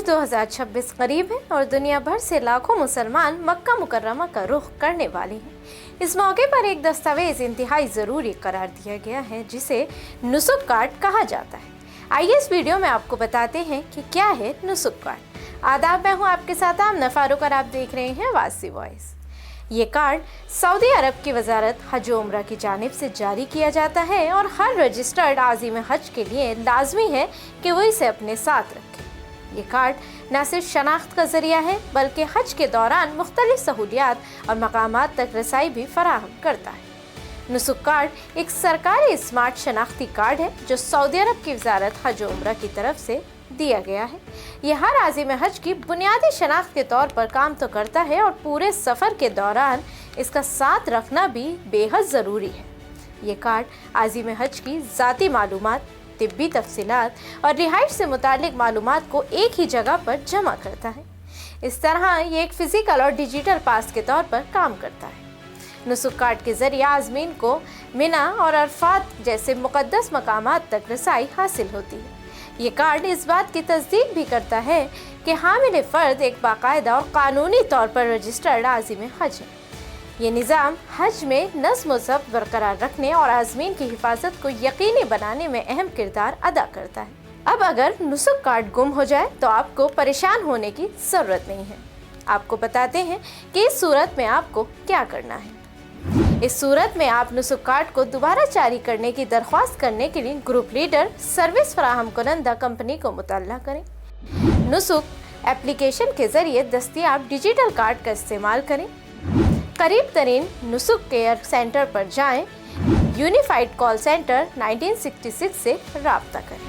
हज 2026 करीब है और दुनिया भर से लाखों मुसलमान मक्का मुकर्रमा का रुख करने वाले हैं। इस मौके पर एक दस्तावेज इंतहाई ज़रूरी करार दिया गया है जिसे नुसुक कार्ड कहा जाता है। आइए इस वीडियो में आपको बताते हैं कि क्या है नुसुक कार्ड। आदाब, मैं हूँ आपके साथ आमना फारूक और आप देख रहे हैं वासी वॉइस। ये कार्ड सऊदी अरब की वजारत हज व उम्रा की जानिब से जारी किया जाता है और हर रजिस्टर्ड आज़िम हज के लिए लाजमी है कि वो इसे अपने साथ रखें। ये कार्ड न सिर्फ शनाख्त का ज़रिया है बल्कि हज के दौरान मुख्तलिफ सहूलियात और मकामात तक रसाई भी फराहम करता है। नुसुक कार्ड एक सरकारी स्मार्ट शनाख्ती कार्ड है जो सऊदी अरब की वजारत हज व उम्रा की तरफ से दिया गया है। यह हर आज़िम हज की बुनियादी शनाख्त के तौर पर काम तो करता है और पूरे सफ़र के दौरान इसका साथ रखना भी बेहद ज़रूरी है। ये कार्ड आज़िम हज की ज़ाती मालूमात, तिब्बी तफसीलात और रिहाइश से मुतालिक मालूमात को एक ही जगह पर जमा करता है। इस तरह ये एक फ़िज़िकल और डिजिटल पास के तौर पर काम करता है। नुसुक कार्ड के ज़रिए आज़मीन को मिना और अरफात जैसे मुक़द्दस मकामात तक रसाई हासिल होती है। ये कार्ड इस बात की तस्दीक भी करता है कि हामिल फ़र्द एक बाकायदा और क़ानूनी तौर पर रजिस्टर्ड आज़िम हज है। ये निज़ाम हज में नज़्म व ज़ब्त बरकरार रखने और आज़मीन की हिफाजत को यकीनी बनाने में अहम किरदार अदा करता है। अब अगर नुसुक कार्ड गुम हो जाए तो आपको परेशान होने की ज़रूरत नहीं है। आपको बताते हैं कि इस सूरत में आपको क्या करना है। इस सूरत में आप नुसुक कार्ड को दोबारा जारी करने की दरख्वास्त करने के लिए ग्रुप लीडर सर्विस फराहम कुनंदा कंपनी को मुतल्ला करें। नुसुक एप्लीकेशन के ज़रिए दस्तयाब डिजिटल कार्ड का इस्तेमाल करें। करीब तरीन नुसुक केयर सेंटर पर जाएं। यूनिफाइड कॉल सेंटर 1966 से राब्ता करें।